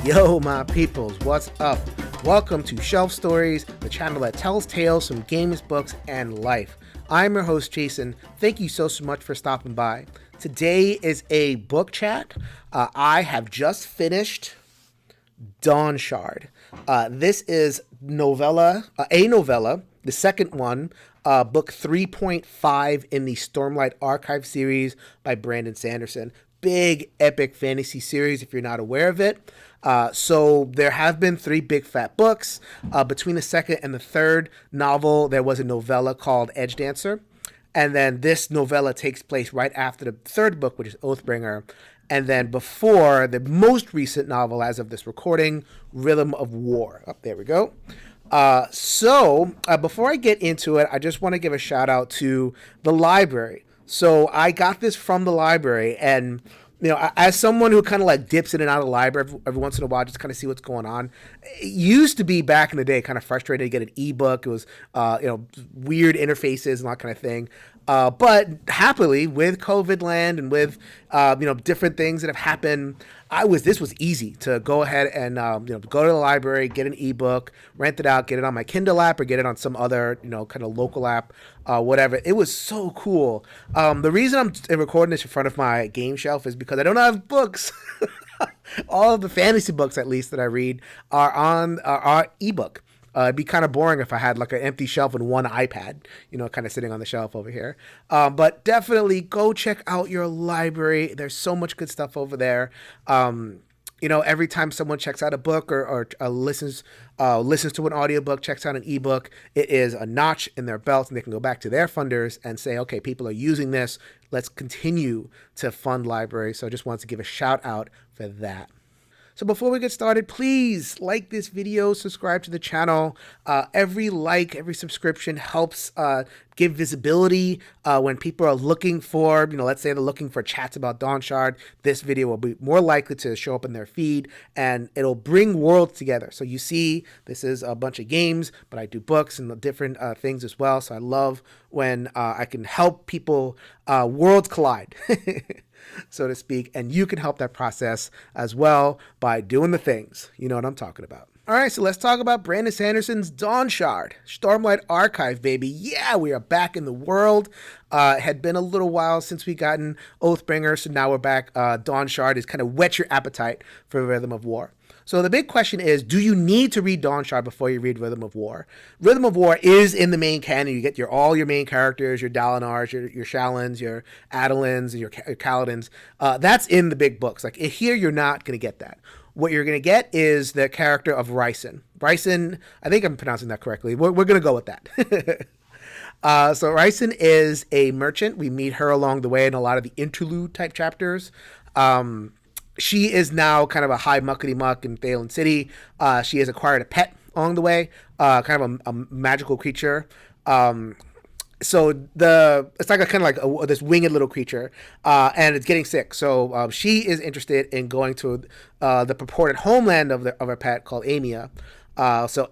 Yo, my peoples, what's up? Welcome to Shelf Stories, the channel that tells tales from games, books, and life. I'm your host, Jason. Thank you so much for stopping by. Today is a book chat. I have just finished Dawnshard. This is a novella, the second one, book 3.5 in the Stormlight Archive series by Brandon Sanderson. Big, epic fantasy series if you're not aware of it. So there have been 3 big fat books. Between the second and the third novel, there was a novella called Edgedancer. And then this novella takes place right after the third book, which is Oathbringer. And then before the most recent novel, as of this recording, Rhythm of War. There we go. So before I get into it, I just want to give a shout out to the library. So I got this from the library, and you know, as someone who kind of like dips in and out of the library every once in a while, just kind of see what's going on. It used to be back in the day kind of frustrating to get an ebook. It was, weird interfaces and that kind of thing. But happily, with COVID land and with, different things that have happened, this was easy to go ahead and, go to the library, get an ebook, rent it out, get it on my Kindle app or get it on some other, kind of local app, whatever. It was so cool. The reason I'm recording this in front of my game shelf is because I don't have books. All of the fantasy books, at least, that I read are on our ebook. It'd be kind of boring if I had like an empty shelf and one iPad, kind of sitting on the shelf over here. But definitely go check out your library. There's so much good stuff over there. Every time someone checks out a book or listens to an audiobook, checks out an ebook, it is a notch in their belt, and they can go back to their funders and say, okay, people are using this. Let's continue to fund libraries. So I just wanted to give a shout out for that. So before we get started, please like this video, subscribe to the channel. Every like, every subscription helps give visibility when people are looking for, let's say they're looking for chats about Dawnshard. This video will be more likely to show up in their feed, and it'll bring worlds together. So you see, this is a bunch of games, but I do books and different things as well. So I love when I can help people worlds collide. So to speak, and you can help that process as well by doing the things. You know what I'm talking about. All right, so let's talk about Brandon Sanderson's Dawnshard, Stormlight Archive, baby. Yeah, we are back in the world. It had been a little while since we gotten Oathbringer, so now we're back. Dawnshard is kind of whet your appetite for Rhythm of War. So the big question is, do you need to read Dawnshard before you read Rhythm of War? Rhythm of War is in the main canon. You get all your main characters, your Dalinars, your Shallans, your Adalins, and your Kaladins. That's in the big books. Like here, you're not going to get that. What you're going to get is the character of Ryson. Ryson, I think I'm pronouncing that correctly. We're going to go with that. So Ryson is a merchant. We meet her along the way in a lot of the interlude type chapters. She is now kind of a high muckety-muck in Thalen City. She has acquired a pet along the way, kind of a magical creature. So it's like this winged little creature, and it's getting sick. So she is interested in going to the purported homeland of her pet called Amia. So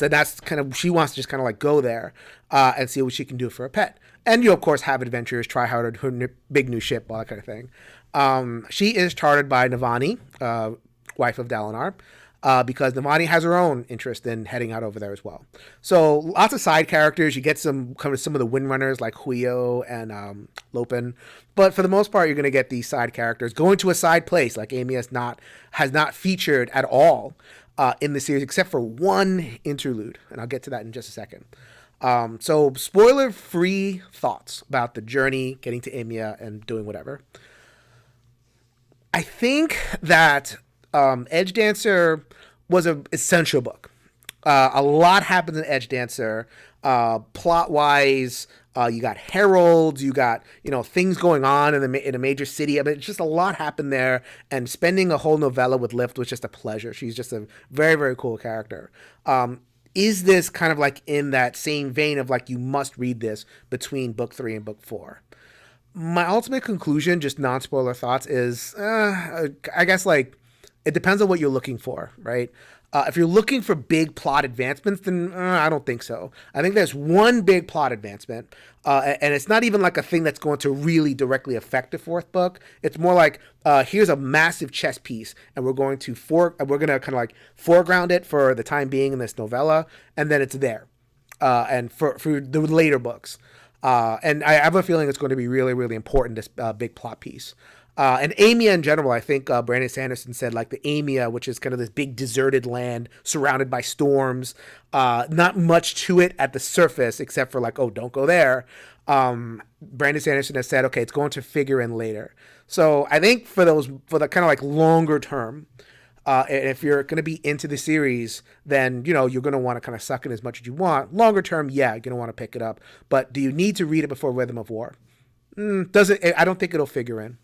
that's kind of, she wants to just kind of like go there and see what she can do for her pet. And you, of course, have adventures, try hard her big new ship, all that kind of thing. She is chartered by Navani, wife of Dalinar, because Navani has her own interest in heading out over there as well. So lots of side characters. You get some of the windrunners like Huyo and Lopen. But for the most part, you're going to get these side characters going to a side place. Like Amy has not featured at all in the series except for one interlude. And I'll get to that in just a second. So spoiler-free thoughts about the journey, getting to Amia and doing whatever. I think that Edgedancer was an essential book. A lot happens in Edgedancer, plot-wise. You got heralds, you got things going on in a major city. I mean, it's just a lot happened there. And spending a whole novella with Lift was just a pleasure. She's just a very, very cool character. Is this kind of like in that same vein of like you must read this between book 3 and book 4? My ultimate conclusion, just non-spoiler thoughts, is I guess like it depends on what you're looking for, right? If you're looking for big plot advancements, then I don't think so. I think there's one big plot advancement, and it's not even like a thing that's going to really directly affect the fourth book. It's more like here's a massive chess piece, and we're going to kind of like foreground it for the time being in this novella, and then it's there, and for the later books. And I have a feeling it's going to be really, really important, this big plot piece. And Amia in general, I think Brandon Sanderson said, like, the Amia, which is kind of this big deserted land surrounded by storms, not much to it at the surface except for like, oh, don't go there. Brandon Sanderson has said, okay, it's going to figure in later. So I think for the kind of like longer term, and if you're going to be into the series, then, you know, you're going to want to kind of suck in as much as you want. Longer term, yeah, you're going to want to pick it up. But do you need to read it before Rhythm of War? I don't think it'll figure in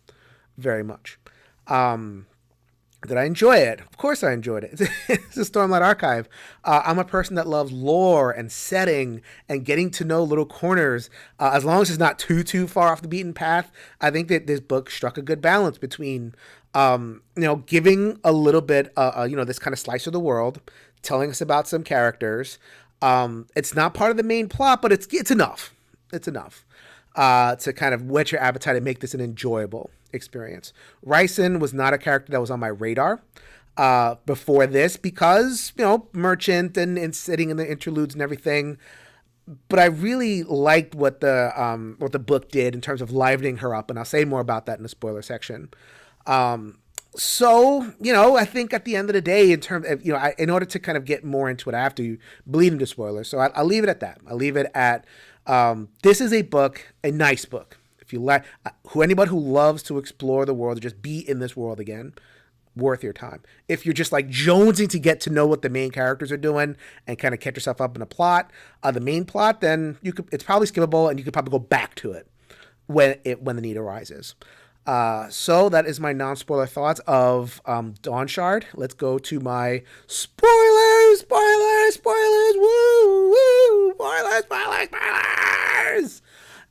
very much. Did I enjoy it? Of course I enjoyed it. It's a Stormlight Archive. I'm a person that loves lore and setting and getting to know little corners. As long as it's not too far off the beaten path, I think that this book struck a good balance between, giving a little bit, this kind of slice of the world, telling us about some characters. It's not part of the main plot, but it's enough. It's enough to kind of whet your appetite and make this an enjoyable experience. Ryson was not a character that was on my radar before this because, merchant and sitting in the interludes and everything. But I really liked what the book did in terms of livening her up, and I'll say more about that in the spoiler section. So, I think at the end of the day, in terms of, in order to kind of get more into it, I have to bleed into spoilers. So I'll leave it at that. I'll leave it at this is a nice book. If you like, anybody who loves to explore the world, just be in this world again, worth your time. If you're just like jonesing to get to know what the main characters are doing and kind of catch yourself up in a plot, the main plot, then it's probably skippable, and you could probably go back to it when the need arises. So that is my non-spoiler thoughts of Dawnshard. Let's go to my spoilers, woo, spoilers.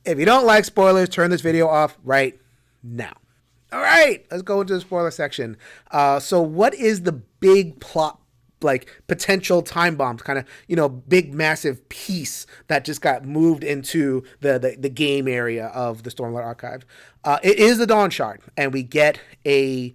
If you don't like spoilers, turn this video off right now. All right, let's go into the spoiler section. So what is the big plot, like potential time bombs, kind of, big massive piece that just got moved into the game area of the Stormlight Archive? It is the Dawnshard, and we get a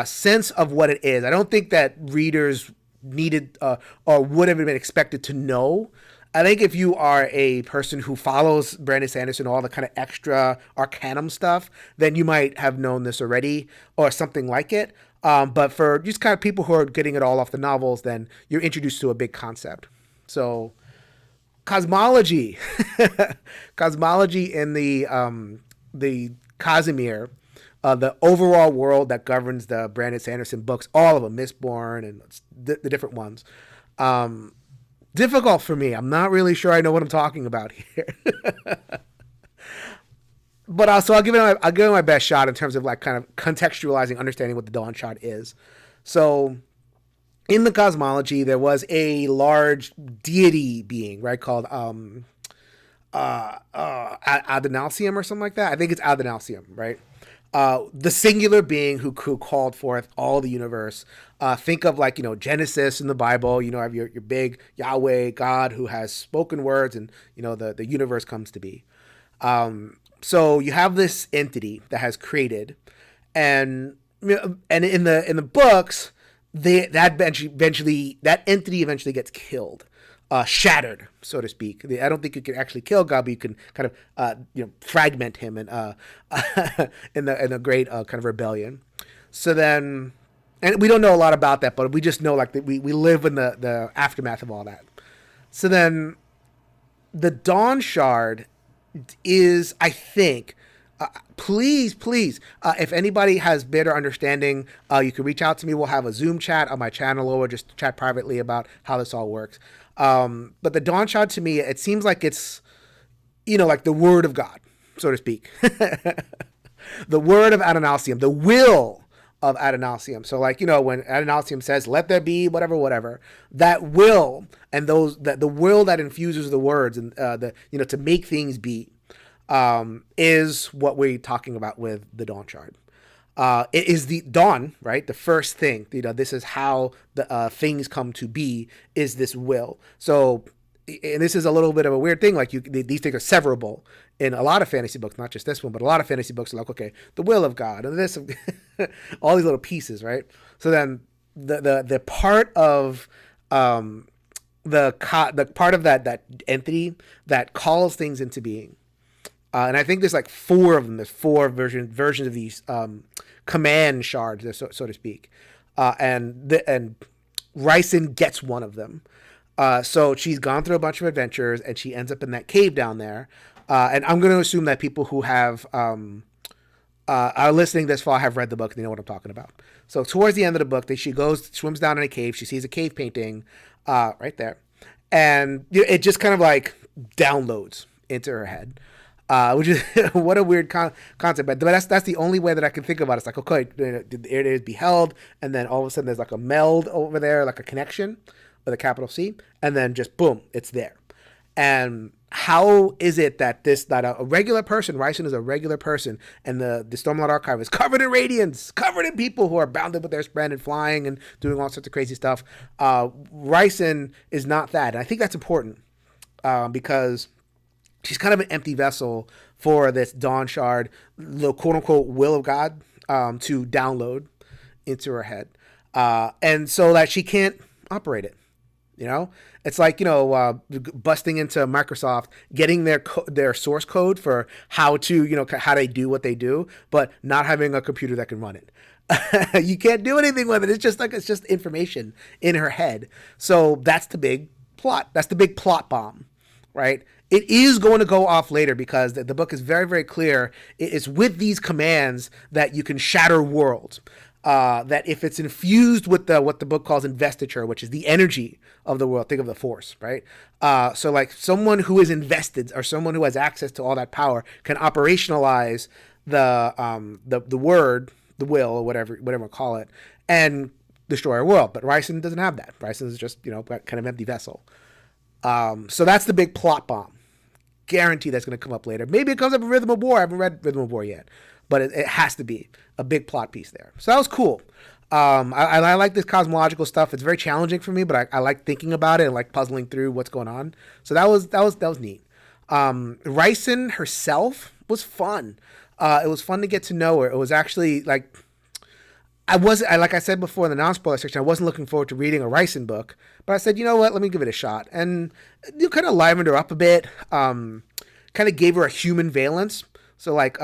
sense of what it is. I don't think that readers needed or would have been expected to know. I think if you are a person who follows Brandon Sanderson, all the kind of extra Arcanum stuff, then you might have known this already or something like it. But for just kind of people who are getting it all off the novels, then you're introduced to a big concept. So cosmology, cosmology in the Casimir, the overall world that governs the Brandon Sanderson books, all of them, Mistborn and the different ones. Difficult for me. I'm not really sure I know what I'm talking about here. But also, I'll give it my best shot in terms of like kind of contextualizing, understanding what the Dawnshard is. So, in the cosmology, there was a large deity being, right, called Adonalsium or something like that. I think it's Adonalsium, right? The singular being who called forth all the universe. Think of like, Genesis in the Bible, have your big Yahweh God who has spoken words, and, the universe comes to be. So you have this entity that has created, and in the books, that entity eventually gets killed. Shattered, so to speak. I don't think you can actually kill God, but you can kind of, fragment him in a great kind of rebellion. So then, and we don't know a lot about that, but we just know like that we live in the aftermath of all that. So then, the Dawnshard is, I think, please, if anybody has better understanding, you can reach out to me. We'll have a Zoom chat on my channel, or just chat privately about how this all works. But the Dawnshard, to me, it seems like it's, like the word of God, so to speak. The word of Adonalsium, the will of Adonalsium. So like, when Adonalsium says, let there be whatever, that will, and the will that infuses the words and to make things be, is what we're talking about with the Dawnshard. It is the dawn, right? The first thing, this is how the things come to be, is this will. So, and this is a little bit of a weird thing. Like these things are severable in a lot of fantasy books, not just this one, but a lot of fantasy books are like, okay, the will of God and this, all these little pieces, right? So then the part of the part of that entity that calls things into being. And I think there's like four of them. There's four versions of these command shards, so to speak. And Ryson gets one of them. So she's gone through a bunch of adventures, and she ends up in that cave down there. And I'm going to assume that people who have are listening this far have read the book and they know what I'm talking about. So towards the end of the book, she swims down in a cave. She sees a cave painting right there. And it just kind of like downloads into her head. Which is what a weird concept, but that's the only way that I can think about it. It's like, okay, it is beheld, and then all of a sudden there's like a meld over there, like a connection with a capital C, and then just boom, it's there. And how is it that a regular person, Ryson is a regular person, and the Stormlight Archive is covered in radiance, covered in people who are bounded with their spread and flying and doing all sorts of crazy stuff. Ryson is not that, and I think that's important because she's kind of an empty vessel for this Dawnshard, the quote-unquote will of God, to download into her head. And so that she can't operate it. It's like, busting into Microsoft, getting their source code for how they do what they do, but not having a computer that can run it. You can't do anything with it. It's just information in her head. So that's the big plot. That's the big plot bomb, right? It is going to go off later because the book is very, very clear. It's with these commands that you can shatter worlds. That if it's infused with what the book calls investiture, which is the energy of the world, think of the force, right? So like someone who is invested or someone who has access to all that power can operationalize the word, the will, or whatever we call it, and destroy a world. But Ryson doesn't have that. Ryson is just kind of empty vessel. So that's the big plot bomb. Guarantee that's going to come up later. Maybe it comes up in Rhythm of War. I haven't read Rhythm of War yet, but it has to be a big plot piece there. So that was cool. I like this cosmological stuff. It's very challenging for me, but I like thinking about it and like puzzling through what's going on. So that was neat. Ryson herself was fun. It was fun to get to know her. It was actually like like I said before in the non-spoiler section, I wasn't looking forward to reading a Ryson book, but I said, you know what, let me give it a shot. And you kind of livened her up a bit, kind of gave her a human valence. So like,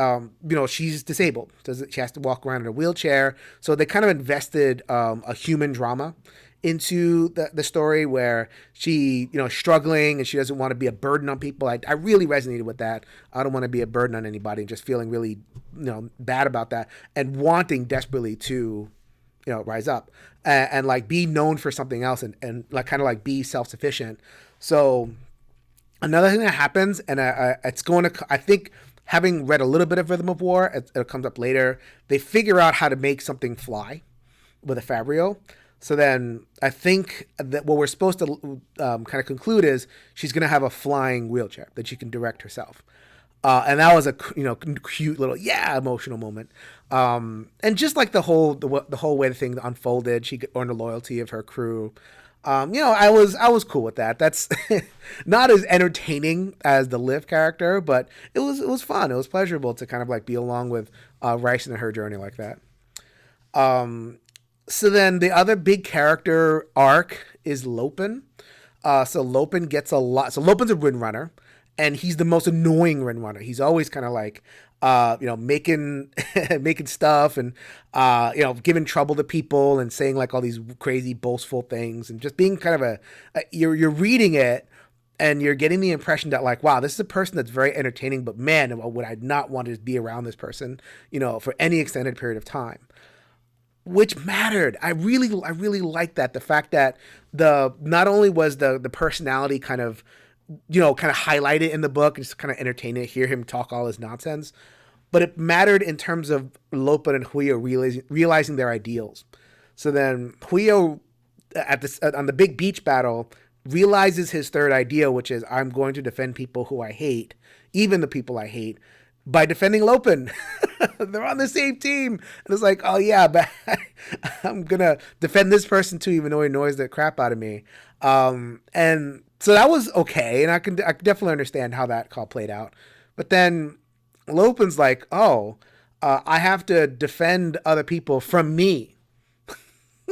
she's disabled. She has to walk around in a wheelchair. So they kind of invested a human drama into the story where she, struggling and she doesn't want to be a burden on people. I really resonated with that. I don't want to be a burden on anybody and just feeling really, bad about that and wanting desperately to, rise up and like be known for something else and like kind of like be self-sufficient. So another thing that happens, and it's going to, I think, having read a little bit of Rhythm of War, it comes up later, they figure out how to make something fly with a Fabrio. So then I think that what we're supposed to kind of conclude is she's going to have a flying wheelchair that she can direct herself. And that was a cute little emotional moment. And just like the whole way the thing unfolded, she earned the loyalty of her crew. I was cool with that. That's not as entertaining as the Liv character, but it was fun. It was pleasurable to kind of like be along with Ryson and her journey like that. So then the other big character arc is Lopen. So Lopen gets a lot. So Lopen's a Windrunner, and he's the most annoying Windrunner. He's always kind of like, making stuff and, giving trouble to people and saying like all these crazy boastful things and just being kind of you're reading it and you're getting the impression that like, wow, this is a person that's very entertaining, but man, would I not want to be around this person, for any extended period of time. Which mattered. I really liked that. The fact that not only was the personality kind of highlighted in the book and just kind of entertaining to hear him talk all his nonsense, but it mattered in terms of Lopen and Huyo realizing their ideals. So then Huyo on the big beach battle realizes his third ideal, which is I'm going to defend people who I hate, even the people I hate, By defending Lopen. They're on the same team. And it's like, oh yeah, but I'm gonna defend this person too, even though he annoys the crap out of me. And so that was okay, and I can definitely understand how that call played out. But then Lopen's like, oh, I have to defend other people from me.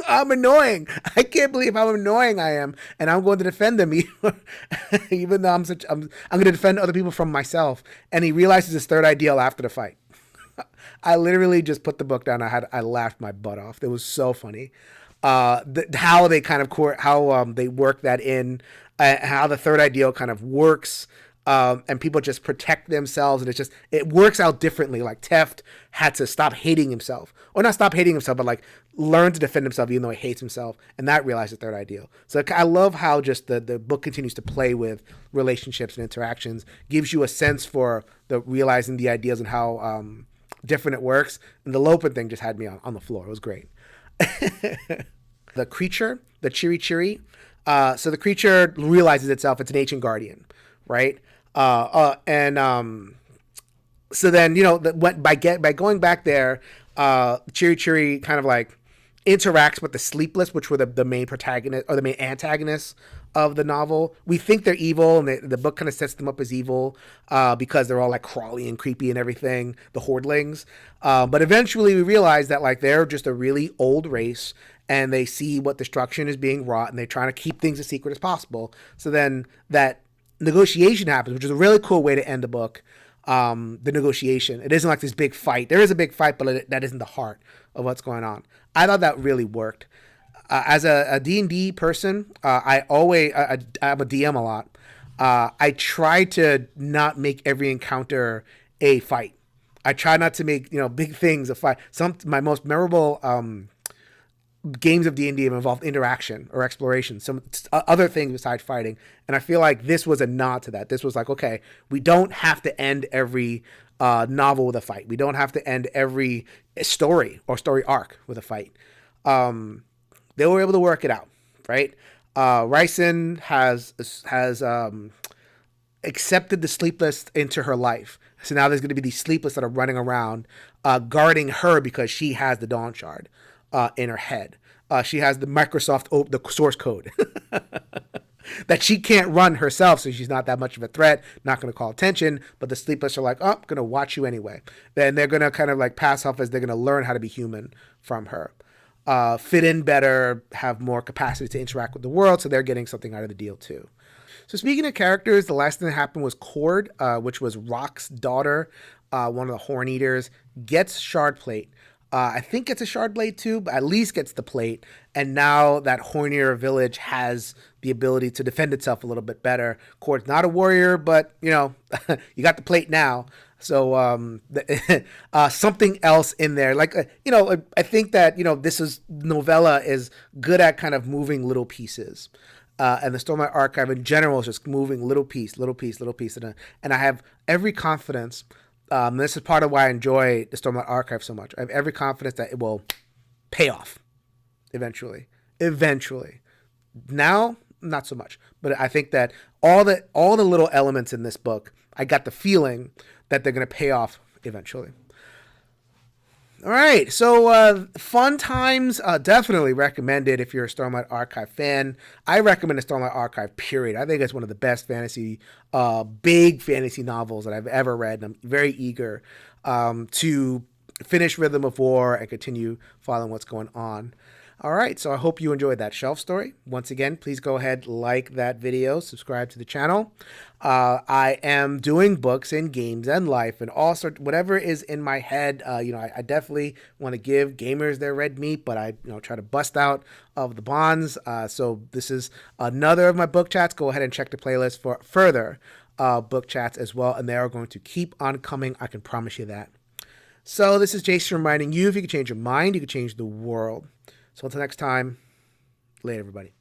I'm annoying. I can't believe how annoying I am, and I'm going to defend them, even though I'm going to defend other people from myself. And he realizes his third ideal after the fight. I literally just put the book down. I laughed my butt off. It was so funny. How they kind of they work that in, how the third ideal kind of works. And people just protect themselves, and it works out differently. Like Teft had to stop hating himself, or not stop hating himself, but like learn to defend himself even though he hates himself, and that realized the third ideal. So I love how just the book continues to play with relationships and interactions, gives you a sense for the realizing the ideas and how different it works. And the Lopen thing just had me on the floor. It was great. The creature, the Chiri Chiri. So the creature realizes itself it's an ancient guardian, right? So then, by going back there, Chiri Chiri kind of like interacts with the Sleepless, which were the main protagonist or the main antagonists of the novel. We think they're evil, and the book kind of sets them up as evil because they're all like crawly and creepy and everything, the Hordlings. But eventually we realize that like they're just a really old race, and they see what destruction is being wrought, and they're trying to keep things as secret as possible. So then that negotiation happens, which is a really cool way to end the book. The negotiation. It isn't like this big fight. There is a big fight, but that isn't the heart of what's going on. I thought that really worked. As a D&D person, I'm a DM a lot. I try to not make every encounter a fight. I try not to make big things a fight. My most memorable games of D&D have involved interaction or exploration, some other things besides fighting. And I feel like this was a nod to that. This was like, okay, we don't have to end every novel with a fight. We don't have to end every story or story arc with a fight. They were able to work it out, right? Ryson has accepted the Sleepless into her life. So now there's going to be these Sleepless that are running around guarding her because she has the Dawnshard in her head. She has the the source code that she can't run herself, so she's not that much of a threat, not going to call attention, but the Sleepless are like, oh, I'm going to watch you anyway. Then they're going to kind of like pass off as they're going to learn how to be human from her. Fit in better, have more capacity to interact with the world, so they're getting something out of the deal too. So speaking of characters, the last thing that happened was Cord, which was Rock's daughter, one of the Horn Eaters, gets Shard Plate. I think it's a Shard Blade too, but at least gets the plate. And now that Hornier village has the ability to defend itself a little bit better. Cord's not a warrior, but you got the plate now. So something else in there, like I think that this novella is good at kind of moving little pieces. And the Stormlight Archive in general is just moving little piece, and I have every confidence. This is part of why I enjoy the Stormlight Archive so much. I have every confidence that it will pay off eventually. Now, not so much. But I think that all the little elements in this book, I got the feeling that they're going to pay off eventually. All right, so fun times, definitely recommended if you're a Stormlight Archive fan. I recommend the Stormlight Archive, period. I think it's one of the best big fantasy novels that I've ever read, and I'm very eager to finish Rhythm of War and continue following what's going on. All right, so I hope you enjoyed that shelf story. Once again, please go ahead, like that video, subscribe to the channel. I am doing books and games and life and all sorts, whatever is in my head. I definitely want to give gamers their red meat, but I try to bust out of the bonds. So this is another of my book chats. Go ahead and check the playlist for further book chats as well, and they are going to keep on coming. I can promise you that. So this is Jason reminding you, if you can change your mind, you can change the world. So until next time, later, everybody.